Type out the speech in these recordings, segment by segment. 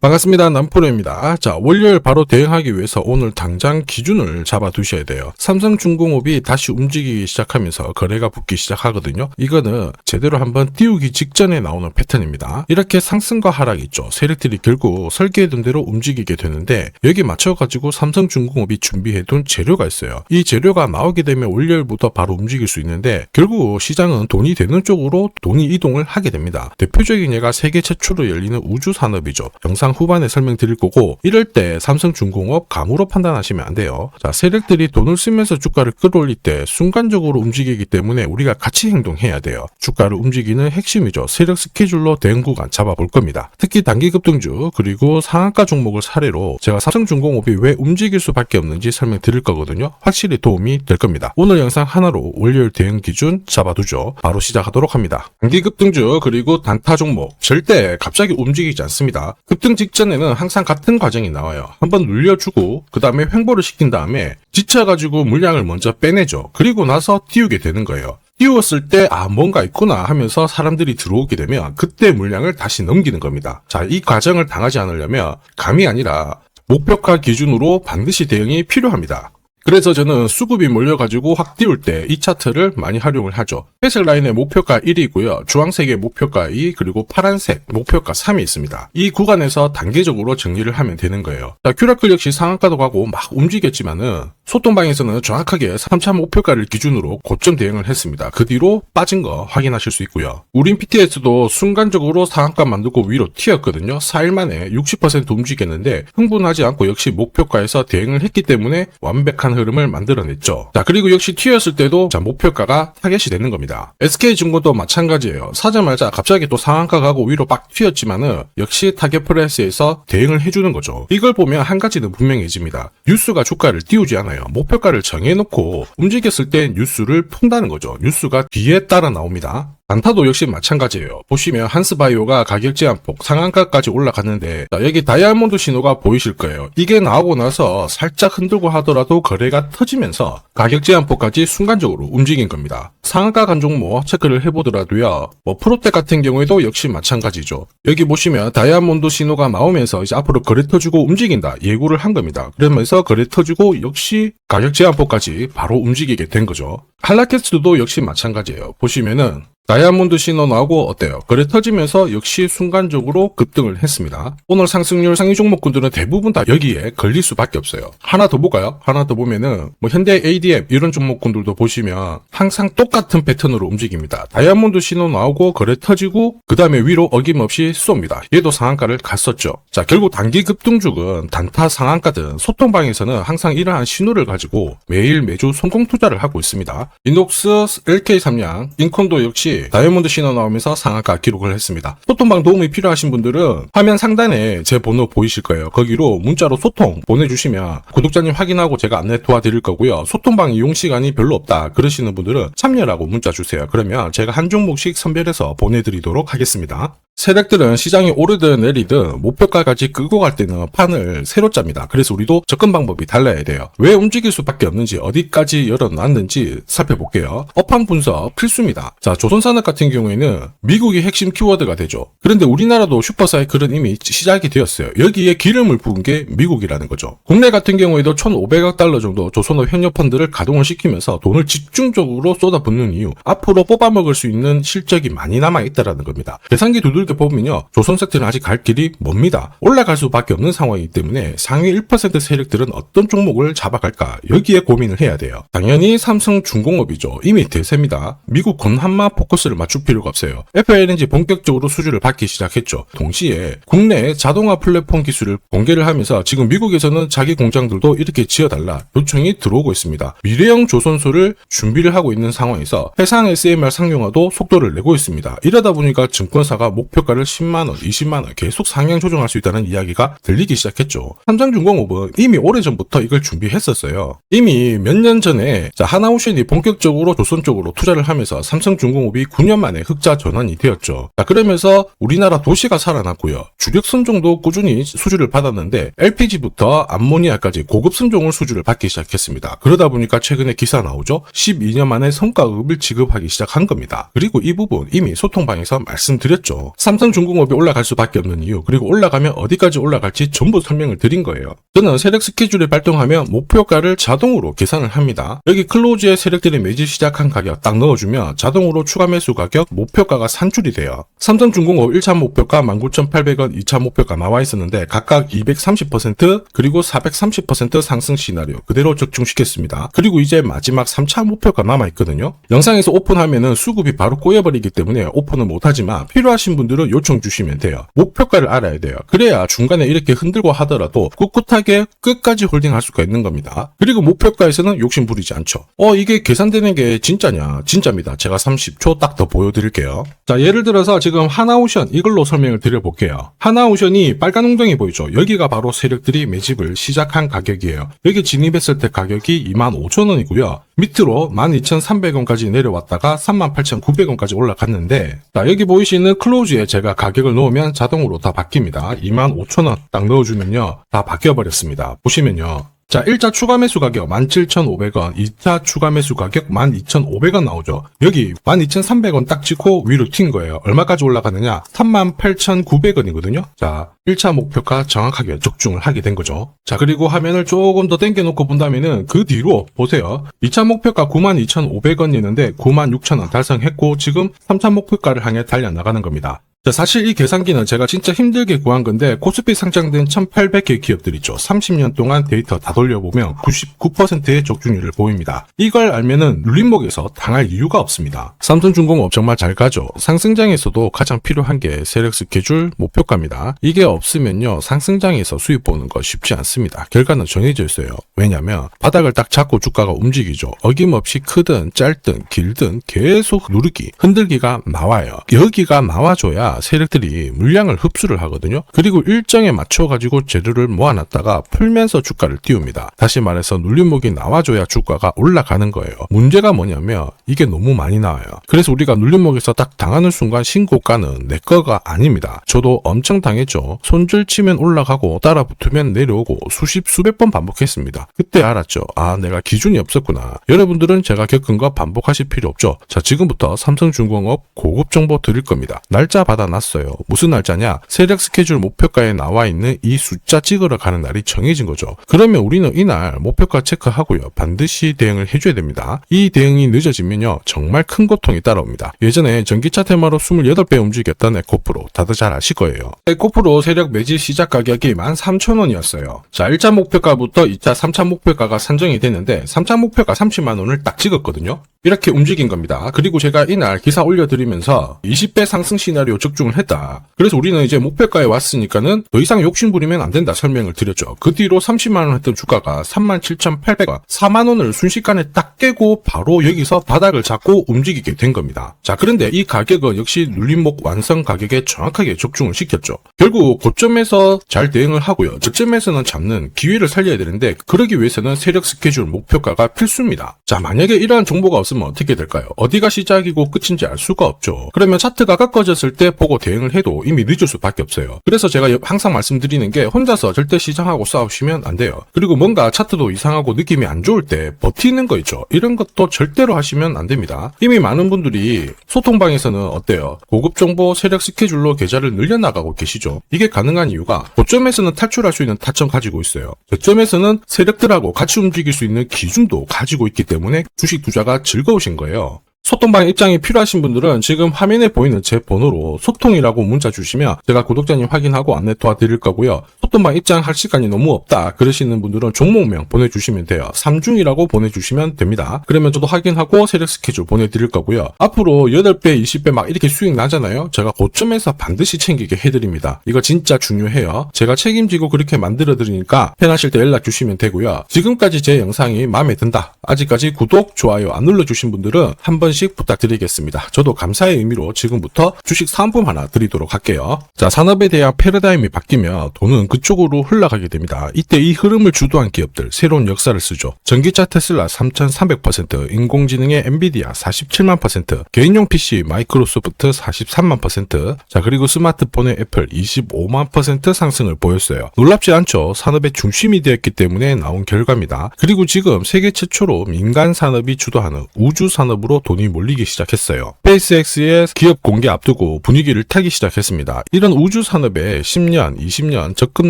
반갑습니다. 남프로입니다. 자, 월요일 바로 대응하기 위해서 오늘 당장 기준을 잡아 두셔야 돼요. 삼성중공업이 다시 움직이기 시작하면서 거래가 붙기 시작하거든요. 이거는 제대로 한번 띄우기 직전에 나오는 패턴입니다. 이렇게 상승과 하락이 있죠. 세력들이 결국 설계해둔 대로 움직이게 되는데 여기 맞춰가지고 삼성중공업이 준비해둔 재료가 있어요. 이 재료가 나오게 되면 월요일부터 바로 움직일 수 있는데 결국 시장은 돈이 되는 쪽으로 돈이 이동을 하게 됩니다. 대표적인 예가 세계 최초로 열리는 우주산업이죠. 영상 후반에 설명드릴 거고, 이럴 때 삼성중공업 감으로 판단하시면 안 돼요. 자, 세력들이 돈을 쓰면서 주가를 끌어올릴 때 순간적으로 움직이기 때문에 우리가 같이 행동해야 돼요. 주가를 움직이는 핵심이죠. 세력 스케줄로 대응 구간 잡아볼 겁니다. 특히 단기 급등주 그리고 상한가 종목을 사례로 제가 삼성중공업이 왜 움직일 수밖에 없는지 설명드릴 거거든요. 확실히 도움이 될 겁니다. 오늘 영상 하나로 월요일 대응 기준 잡아두죠. 바로 시작하도록 합니다. 단기 급등주 그리고 단타 종목 절대 갑자기 움직이지 않습니다. 급등 직전에는 항상 같은 과정이 나와요. 한번 눌려주고 그 다음에 횡보를 시킨 다음에 지쳐가지고 물량을 먼저 빼내죠. 그리고 나서 띄우게 되는 거예요. 띄웠을 때 뭔가 있구나 하면서 사람들이 들어오게 되면 그때 물량을 다시 넘기는 겁니다. 자, 이 과정을 당하지 않으려면 감이 아니라 목표가 기준으로 반드시 대응이 필요합니다. 그래서 저는 수급이 몰려가지고 확 띄울 때 이 차트를 많이 활용을 하죠. 회색 라인의 목표가 1이고요. 주황색의 목표가 2, 그리고 파란색 목표가 3이 있습니다. 이 구간에서 단계적으로 정리를 하면 되는 거예요. 자, 큐라클 역시 상한가도 가고 막 움직였지만은 소통방에서는 정확하게 3차 목표가를 기준으로 고점 대응을 했습니다. 그 뒤로 빠진 거 확인하실 수 있고요. 우린 PTS도 순간적으로 상한가 만들고 위로 튀었거든요. 4일 만에 60% 움직였는데 흥분하지 않고 역시 목표가에서 대응을 했기 때문에 완벽한 흐름을 만들어냈죠. 자, 그리고 역시 튀었을 때도 목표가가 타겟이 되는 겁니다. SK증권도 마찬가지예요. 사자마자 갑자기 또 상한가 가고 위로 빡 튀었지만은 역시 타겟 프라이스에서 대응을 해주는 거죠. 이걸 보면 한 가지는 분명해집니다. 뉴스가 주가를 띄우지 않아요. 목표가를 정해놓고 움직였을 때 뉴스를 푼다는 거죠. 뉴스가 뒤에 따라 나옵니다. 단타도 역시 마찬가지예요. 보시면 한스바이오가 가격 제한폭 상한가까지 올라갔는데, 자, 여기 다이아몬드 신호가 보이실 거예요. 이게 나오고 나서 살짝 흔들고 하더라도 거래가 터지면서 가격 제한폭까지 순간적으로 움직인 겁니다. 상한가 간 종목 체크를 해보더라도요. 프로텍 같은 경우에도 역시 마찬가지죠. 여기 보시면 다이아몬드 신호가 나오면서 이제 앞으로 거래 터지고 움직인다 예고를 한 겁니다. 그러면서 거래 터지고 역시 가격 제한폭까지 바로 움직이게 된 거죠. 한라캐스트도 역시 마찬가지예요. 보시면은 다이아몬드 신호 나오고 어때요? 거래 터지면서 역시 순간적으로 급등을 했습니다. 오늘 상승률 상위 종목군들은 대부분 다 여기에 걸릴 수밖에 없어요. 하나 더 볼까요? 하나 더 보면은 현대 ADM 이런 종목군들도 보시면 항상 똑같은 패턴으로 움직입니다. 다이아몬드 신호 나오고 거래 터지고 그 다음에 위로 어김없이 쏩니다. 얘도 상한가를 갔었죠. 자, 결국 단기 급등주는 단타 상한가든 소통방에서는 항상 이러한 신호를 가지고 매일 매주 성공 투자를 하고 있습니다. 인녹스, LK삼양, 인콘도 역시 다이아몬드 신호 나오면서 상한가 기록을 했습니다. 소통방 도움이 필요하신 분들은 화면 상단에 제 번호 보이실 거예요. 거기로 문자로 소통 보내주시면 구독자님 확인하고 제가 안내 도와드릴 거고요. 소통방 이용 시간이 별로 없다 그러시는 분들은 참여라고 문자 주세요. 그러면 제가 한 종목씩 선별해서 보내드리도록 하겠습니다. 세력들은 시장이 오르든 내리든 목표가까지 끌고 갈 때는 판을 새로 짭니다. 그래서 우리도 접근 방법이 달라야 돼요. 왜 움직일 수밖에 없는지 어디까지 열어놨는지 살펴볼게요. 업황 분석 필수입니다. 자, 조선산업 같은 경우에는 미국이 핵심 키워드가 되죠. 그런데 우리나라도 슈퍼사이클은 이미 시작이 되었어요. 여기에 기름을 부은 게 미국이라는 거죠. 국내 같은 경우에도 1,500억 달러 정도 조선업 현역 펀드를 가동을 시키면서 돈을 집중적으로 쏟아붓는 이유, 앞으로 뽑아먹을 수 있는 실적이 많이 남아있다는 겁니다. 계산기 두들겨 보면요, 조선 섹터는 아직 갈 길이 멉니다. 올라갈 수밖에 없는 상황이기 때문에 상위 1% 세력들은 어떤 종목을 잡아갈까 여기에 고민을 해야 돼요. 당연히 삼성중공업이죠. 이미 대세입니다. 미국 건한마 포커스를 맞출 필요가 없어요. FLNG 본격적으로 수주를 받기 시작했죠. 동시에 국내 자동화 플랫폼 기술을 공개를 하면서 지금 미국에서는 자기 공장들도 이렇게 지어달라 요청이 들어오고 있습니다. 미래형 조선소를 준비를 하고 있는 상황에서 해상 SMR 상용화도 속도를 내고 있습니다. 이러다 보니까 증권사가 목표가를 10만원, 20만원 계속 상향 조정할 수 있다는 이야기가 들리기 시작했죠. 삼성중공업은 이미 오래전부터 이걸 준비했었어요. 이미 몇 년 전에 하나오션이 본격적으로 조선 쪽으로 투자를 하면서 삼성중공업이 9년 만에 흑자 전환이 되었죠. 자, 그러면서 우리나라 도시가 살아났고요. 주력 선종도 꾸준히 수주를 받았는데 LPG부터 암모니아까지 고급 선종을 수주를 받기 시작했습니다. 그러다 보니까 최근에 기사 나오죠. 12년 만에 성과급을 지급하기 시작한 겁니다. 그리고 이 부분 이미 소통방에서 말씀드렸죠. 삼성중공업이 올라갈 수밖에 없는 이유, 그리고 올라가면 어디까지 올라갈지 전부 설명을 드린 거예요. 저는 세력 스케줄을 발동하면 목표가를 자동으로 계산을 합니다. 여기 클로즈에 세력들이 매집 시작한 가격 딱 넣어주면 자동으로 추가 매수 가격 목표가가 산출이 돼요. 삼성중공업 1차 목표가 19,800원, 2차 목표가 나와 있었는데 각각 230% 그리고 430% 상승 시나리오 그대로 적중시켰습니다. 그리고 이제 마지막 3차 목표가 남아있거든요. 영상에서 오픈하면은 수급이 바로 꼬여버리기 때문에 오픈은 못하지만 필요하신 분들은 요청 주시면 돼요. 목표가를 알아야 돼요. 그래야 중간에 이렇게 흔들고 하더라도 꿋꿋하게 끝까지 홀딩할 수가 있는 겁니다. 그리고 목표가에서는 욕심 부리지 않죠. 이게 계산되는 게 진짜냐? 진짜입니다. 제가 30초 딱 더 보여드릴게요. 자, 예를 들어서 지금 하나오션 이걸로 설명을 드려볼게요. 하나오션이 빨간 웅덩이 보이죠? 여기가 바로 세력들이 매집을 시작한 가격이에요. 여기 진입했을 때 가격이 25,000원이고요. 밑으로 12,300원까지 내려왔다가 38,900원까지 올라갔는데, 자, 여기 보이시는 클로즈에 제가 가격을 넣으면 자동으로 다 바뀝니다. 25,000원 딱 넣어주면요, 다 바뀌어버렸습니다. 보시면요. 자, 1차 추가 매수 가격 17,500원, 2차 추가 매수 가격 12,500원 나오죠. 여기 12,300원 딱 찍고 위로 튄 거예요. 얼마까지 올라가느냐? 38,900원이거든요. 자, 1차 목표가 정확하게 적중을 하게 된 거죠. 자, 그리고 화면을 조금 더 당겨놓고 본다면은 그 뒤로 보세요. 2차 목표가 92,500원이었는데 96,000원 달성했고 지금 3차 목표가를 향해 달려나가는 겁니다. 자, 사실 이 계산기는 제가 진짜 힘들게 구한 건데 코스피 상장된 1800개 기업들 있죠. 30년 동안 데이터 다 돌려보면 99%의 적중률을 보입니다. 이걸 알면은 눌림목에서 당할 이유가 없습니다. 삼성중공업 정말 잘 가죠. 상승장에서도 가장 필요한 게 세력 스케줄 목표가입니다. 이게 없으면요 상승장에서 수익 보는 거 쉽지 않습니다. 결과는 정해져 있어요. 왜냐면 바닥을 딱 잡고 주가가 움직이죠. 어김없이 크든 짧든 길든 계속 누르기, 흔들기가 나와요. 여기가 나와줘야 세력들이 물량을 흡수를 하거든요. 그리고 일정에 맞춰가지고 재료를 모아놨다가 풀면서 주가를 띄웁니다. 다시 말해서 눌림목이 나와줘야 주가가 올라가는 거예요. 문제가 뭐냐면 이게 너무 많이 나와요. 그래서 우리가 눌림목에서 딱 당하는 순간 신고가는 내 거가 아닙니다. 저도 엄청 당했죠. 손절 치면 올라가고 따라 붙으면 내려오고 수백 번 반복했습니다. 그때 알았죠. 아, 내가 기준이 없었구나. 여러분들은 제가 겪은 거 반복하실 필요 없죠. 자, 지금부터 삼성중공업 고급 정보 드릴 겁니다. 날짜 받아놨어요. 무슨 날짜냐? 세력 스케줄 목표가에 나와 있는 이 숫자 찍으러 가는 날이 정해진 거죠. 그러면 우리는 이날 목표가 체크하고요. 반드시 대응을 해줘야 됩니다. 이 대응이 늦어지면요. 정말 큰 고통이 따라옵니다. 예전에 전기차 테마로 28배 움직였던 에코프로 다들 잘 아실 거예요. 에코프로 세력 매집 시작 가격이 13,000원이었어요. 자, 1차 목표가부터 2차, 3차 목표가가 산정이 됐는데 3차 목표가 30만 원을 딱 찍었거든요. 이렇게 움직인 겁니다. 그리고 제가 이날 기사 올려드리면서 20배 상승 시나리오 적중을 했다. 그래서 우리는 이제 목표가에 왔으니까는 더 이상 욕심 부리면 안 된다 설명을 드렸죠. 그 뒤로 30만원 했던 주가가 37,800원, 4만원을 순식간에 딱 깨고 바로 여기서 바닥을 잡고 움직이게 된 겁니다. 자, 그런데 이 가격은 역시 눌림목 완성 가격에 정확하게 적중을 시켰죠. 결국 고점에서 잘 대응을 하고요. 저점에서는 잡는 기회를 살려야 되는데 그러기 위해서는 세력 스케줄 목표가가 필수입니다. 자, 만약에 이러한 정보가 없으면 어떻게 될까요? 어디가 시작이고 끝인지 알 수가 없죠. 그러면 차트가 꺾어졌을 때 보고 대응을 해도 이미 늦을 수밖에 없어요. 그래서 제가 항상 말씀드리는 게 혼자서 절대 시장하고 싸우시면 안 돼요. 그리고 뭔가 차트도 이상하고 느낌이 안 좋을 때 버티는 거 있죠. 이런 것도 절대로 하시면 안 됩니다. 이미 많은 분들이 소통방에서는 어때요? 고급 정보 세력 스케줄로 계좌를 늘려나가고 계시죠. 이게 가능한 이유가 고점에서는 탈출할 수 있는 타점 가지고 있어요. 저점에서는 세력들하고 같이 움직일 수 있는 기준도 가지고 있기 때문에 주식 투자가 즐거우신 거예요. 소통방 입장이 필요하신 분들은 지금 화면에 보이는 제 번호로 소통이라고 문자 주시면 제가 구독자님 확인하고 안내 도와드릴 거고요. 소통방 입장할 시간이 너무 없다 그러시는 분들은 종목명 보내주시면 돼요. 3중이라고 보내주시면 됩니다. 그러면 저도 확인하고 세력 스케줄 보내드릴 거고요. 앞으로 8배, 20배 막 이렇게 수익 나잖아요. 제가 고점에서 반드시 챙기게 해드립니다. 이거 진짜 중요해요. 제가 책임지고 그렇게 만들어드리니까 편하실 때 연락 주시면 되고요. 지금까지 제 영상이 마음에 든다. 아직까지 구독, 좋아요 안 눌러주신 분들은 한번 부탁드리겠습니다. 저도 감사의 의미로 지금부터 주식 사은품 하나 드리도록 할게요. 자, 산업에 대한 패러다임이 바뀌면 돈은 그쪽으로 흘러가게 됩니다. 이때 이 흐름을 주도한 기업들 새로운 역사를 쓰죠. 전기차 테슬라 3,300%, 인공지능의 엔비디아 47만 %, 개인용 PC 마이크로소프트 43만 %, 자, 그리고 스마트폰의 애플 25만 % 상승을 보였어요. 놀랍지 않죠? 산업의 중심이 되었기 때문에 나온 결과입니다. 그리고 지금 세계 최초로 민간 산업이 주도하는 우주 산업으로 돈이 돈이 몰리기 시작했어요. 스페이스X의 기업 공개 앞두고 분위기를 타기 시작했습니다. 이런 우주 산업에 10년, 20년 적금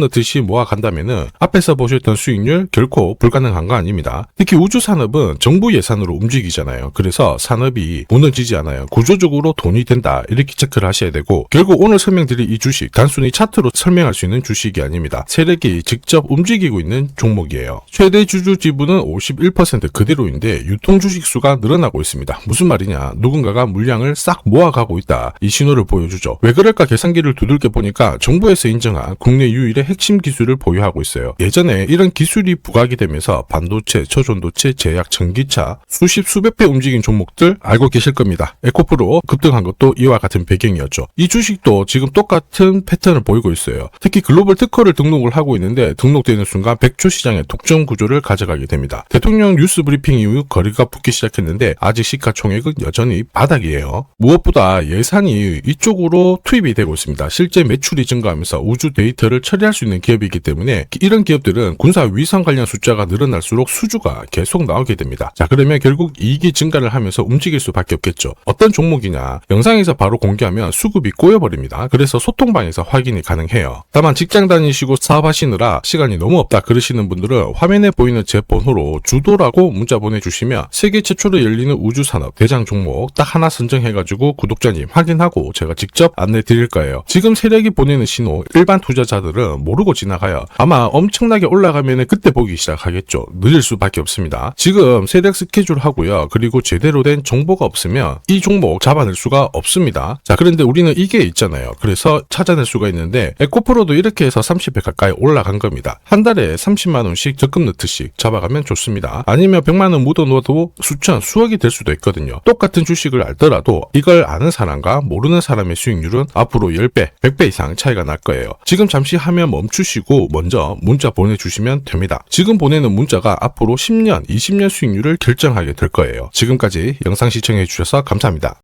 넣듯이 모아간다면은 앞에서 보셨던 수익률 결코 불가능한 거 아닙니다. 특히 우주 산업은 정부 예산으로 움직이잖아요. 그래서 산업이 무너지지 않아요. 구조적으로 돈이 된다 이렇게 체크를 하셔야 되고, 결국 오늘 설명드릴 이 주식 단순히 차트로 설명할 수 있는 주식이 아닙니다. 세력이 직접 움직이고 있는 종목이에요. 최대 주주 지분은 51% 그대로인데 유통 주식 수가 늘어나고 있습니다. 무슨 말이냐, 누군가가 물량을 싹 모아가고 있다, 이 신호를 보여주죠. 왜 그럴까 계산기를 두들겨 보니까 정부에서 인정한 국내 유일의 핵심 기술을 보유하고 있어요. 예전에 이런 기술이 부각이 되면서 반도체, 저전도체, 제약, 전기차 수십 수백 배 움직인 종목들 알고 계실 겁니다. 에코프로 급등한 것도 이와 같은 배경이었죠. 이 주식도 지금 똑같은 패턴을 보이고 있어요. 특히 글로벌 특허를 등록을 하고 있는데 등록되는 순간 100조 시장의 독점 구조를 가져가게 됩니다. 대통령 뉴스 브리핑 이후 거래가 붙기 시작했는데 아직 시가총액은 여전히 바닥이에요. 무엇보다 예산이 이쪽으로 투입이 되고 있습니다. 실제 매출이 증가하면서 우주 데이터를 처리할 수 있는 기업이기 때문에 이런 기업들은 군사 위성 관련 숫자가 늘어날수록 수주가 계속 나오게 됩니다. 자, 그러면 결국 이익이 증가를 하면서 움직일 수밖에 없겠죠. 어떤 종목이냐, 영상에서 바로 공개하면 수급이 꼬여버립니다. 그래서 소통방에서 확인이 가능해요. 다만 직장 다니시고 사업하시느라 시간이 너무 없다 그러시는 분들은 화면에 보이는 제 번호로 주도라고 문자 보내주시면 세계 최초로 열리는 우주산업 대장 종목 딱 하나 선정해가지고 구독자님 확인하고 제가 직접 안내 드릴 거예요. 지금 세력이 보내는 신호 일반 투자자들은 모르고 지나가요. 아마 엄청나게 올라가면 그때 보기 시작하겠죠. 늦을 수밖에 없습니다. 지금 세력 스케줄 하고요. 그리고 제대로 된 정보가 없으면 이 종목 잡아낼 수가 없습니다. 자, 그런데 우리는 이게 있잖아요. 그래서 찾아낼 수가 있는데 에코프로도 이렇게 해서 30배 가까이 올라간 겁니다. 한 달에 30만 원씩 적금 넣듯이 잡아가면 좋습니다. 아니면 100만 원 묻어 놓아도 수천, 수억이 될 수도 있거든요. 똑같은 주식을 알더라도 이걸 아는 사람과 모르는 사람의 수익률은 앞으로 10배, 100배 이상 차이가 날 거예요. 지금 잠시 화면 멈추시고 먼저 문자 보내주시면 됩니다. 지금 보내는 문자가 앞으로 10년, 20년 수익률을 결정하게 될 거예요. 지금까지 영상 시청해 주셔서 감사합니다.